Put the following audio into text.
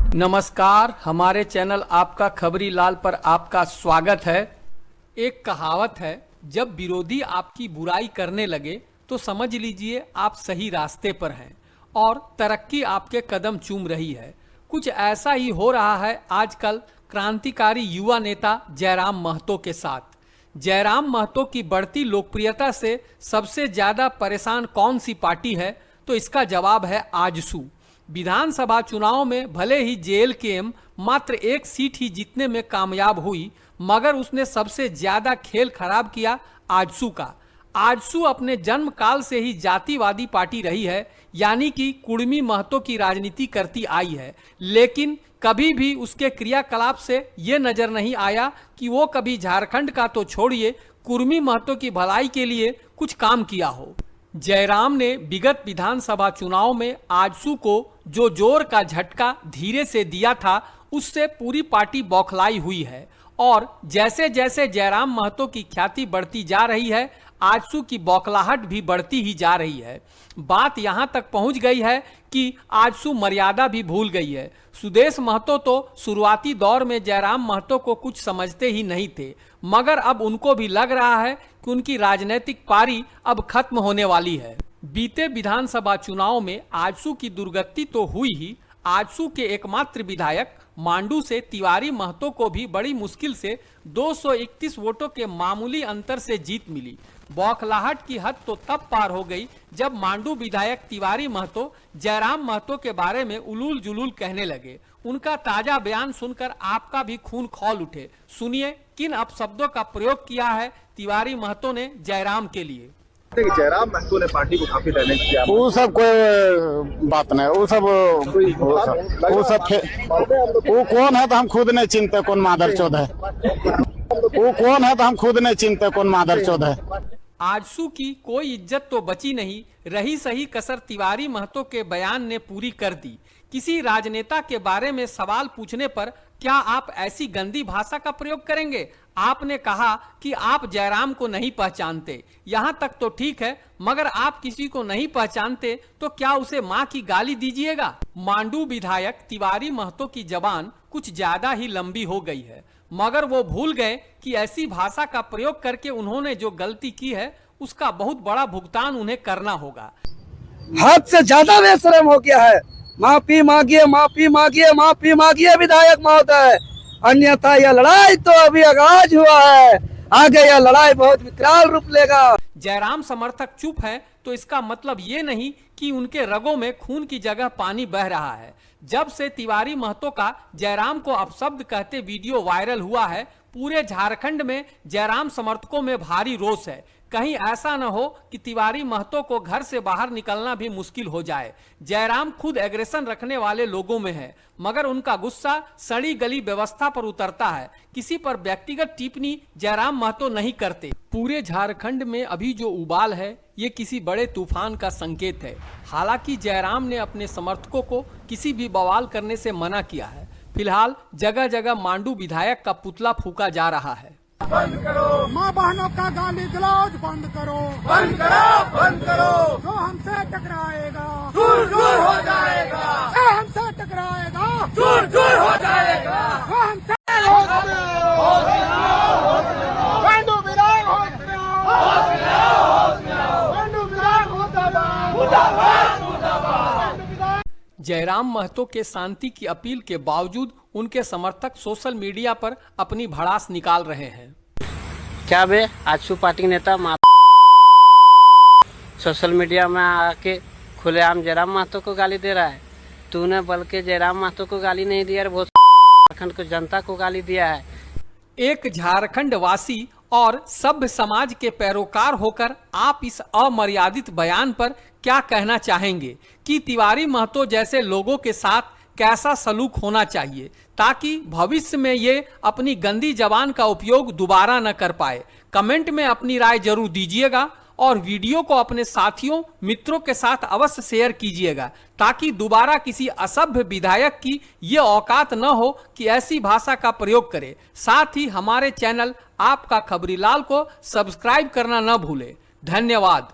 नमस्कार, हमारे चैनल आपका खबरी लाल पर आपका स्वागत है। एक कहावत है, जब विरोधी आपकी बुराई करने लगे तो समझ लीजिए आप सही रास्ते पर हैं और तरक्की आपके कदम चूम रही है। कुछ ऐसा ही हो रहा है आजकल क्रांतिकारी युवा नेता जयराम महतो के साथ। जयराम महतो की बढ़ती लोकप्रियता से सबसे ज्यादा परेशान कौन सी पार्टी है, तो इसका जवाब है आजसू। विधानसभा चुनाव में भले ही जेएलकेएम मात्र एक सीट ही जीतने में कामयाब हुई, मगर उसने सबसे ज्यादा खेल खराब किया आजसू का। आजसू अपने जन्म काल से ही जातिवादी पार्टी रही है, यानी कि कुर्मी महतो की राजनीति करती आई है, लेकिन कभी भी उसके क्रियाकलाप से ये नजर नहीं आया कि वो कभी झारखंड का तो छोड़िए कुर्मी महतो की भलाई के लिए कुछ काम किया हो। जयराम ने विगत विधानसभा चुनाव में आजसू को जो जोर का झटका धीरे से दिया था, उससे पूरी पार्टी बौखलाई हुई है और जैसे जैसे जयराम महतो की ख्याति बढ़ती जा रही है, आजसू की बौखलाहट भी बढ़ती ही जा रही है। बात यहां तक पहुंच गई है कि आजसू मर्यादा भी भूल गई है। सुदेश महतो तो शुरुआती दौर में जयराम महतो को कुछ समझते ही नहीं थे, मगर अब उनको भी लग रहा है कि उनकी राजनीतिक पारी अब खत्म होने वाली है। बीते विधानसभा चुनाव में आजसू की दुर्गति तो हुई ही, आजसू के एकमात्र विधायक मांडू से तिवारी महतो को भी बड़ी मुश्किल से 231 वोटों के मामूली अंतर से जीत मिली। बौखलाहट की हद तो तब पार हो गई जब मांडू विधायक तिवारी महतो जयराम महतो के बारे में उलूल जुलूल कहने लगे। उनका ताजा बयान सुनकर आपका भी खून खौल उठे। सुनिए किन अपशब्दों का प्रयोग किया है तिवारी महतो ने जयराम के लिए। जयराम महतो ने पार्टी को काफी डैमेज किया। वो सब कोई बात नहीं, वो कौन है तो हम खुद नहीं चिंते कौन मादरचोद है। वो कौन है तो हम खुद नहीं चिंते कौन मादरचोद है। आजसू की कोई इज्जत तो बची नहीं, रही सही कसर तिवारी महतो के बयान ने पूरी कर दी। किसी राजनेता के बारे में सवाल पूछने पर क्या आप ऐसी गंदी भाषा का प्रयोग करेंगे? आपने कहा कि आप जयराम को नहीं पहचानते, यहाँ तक तो ठीक है, मगर आप किसी को नहीं पहचानते तो क्या उसे माँ की गाली दीजिएगा? मांडू विधायक तिवारी महतो की जबान कुछ ज्यादा ही लंबी हो गई है, मगर वो भूल गए कि ऐसी भाषा का प्रयोग करके उन्होंने जो गलती की है उसका बहुत बड़ा भुगतान उन्हें करना होगा। हद से ज्यादा बेशरम हो गया है। माफी मांगिए, माफी मांगिए, माफी मांगिए विधायक महोदय, अन्यथा यह लड़ाई तो अभी आगाज हुआ है, आगे यह लड़ाई बहुत विकराल रूप लेगा। जयराम समर्थक चुप हैं तो इसका मतलब ये नहीं कि उनके रगों में खून की जगह पानी बह रहा है। जब से तिवारी महतो का जयराम को अपशब्द कहते वीडियो वायरल हुआ है, पूरे झारखंड में जयराम समर्थकों में भारी रोष है। कहीं ऐसा न हो कि तिवारी महतो को घर से बाहर निकलना भी मुश्किल हो जाए। जयराम खुद एग्रेशन रखने वाले लोगों में है, मगर उनका गुस्सा सड़ी गली व्यवस्था पर उतरता है। किसी पर व्यक्तिगत टिप्पणी जयराम महतो नहीं करते। पूरे झारखंड में अभी जो उबाल है, ये किसी बड़े तूफान का संकेत है। हालांकि जयराम ने अपने समर्थकों को किसी भी बवाल करने से मना किया है। फिलहाल जगह जगह मांडू विधायक का पुतला फूका जा रहा है। बंद करो, माँ बहनों का गाली गलौज बंद करो, बंद करो, बंद करो। जो हमसे टकराएगा दूर दूर हो जाएगा, जो हमसे टकराएगा दूर दूर हो जाएगा, जो हमसे जयराम महतो के शांति की अपील के बावजूद उनके समर्थक सोशल मीडिया पर अपनी भड़ास निकाल रहे हैं। क्या बे, आजसू पार्टी नेता सोशल मीडिया में आके खुलेआम जयराम महतो को गाली दे रहा है। तूने बल्कि जयराम महतो को गाली नहीं दिया, बहुत झारखंड को जनता को गाली दिया है। एक झारखंड वासी और सभ्य समाज के पैरोकार होकर आप इस अमर्यादित बयान पर क्या कहना चाहेंगे कि तिवारी महतो जैसे लोगों के साथ कैसा सलूक होना चाहिए, ताकि भविष्य में ये अपनी गंदी जबान का उपयोग दोबारा न कर पाए? कमेंट में अपनी राय जरूर दीजिएगा और वीडियो को अपने साथियों मित्रों के साथ अवश्य शेयर कीजिएगा, ताकि दोबारा किसी असभ्य विधायक की ये औकात न हो कि ऐसी भाषा का प्रयोग करे। साथ ही हमारे चैनल आपका खबरी लाल को सब्सक्राइब करना न भूले। धन्यवाद।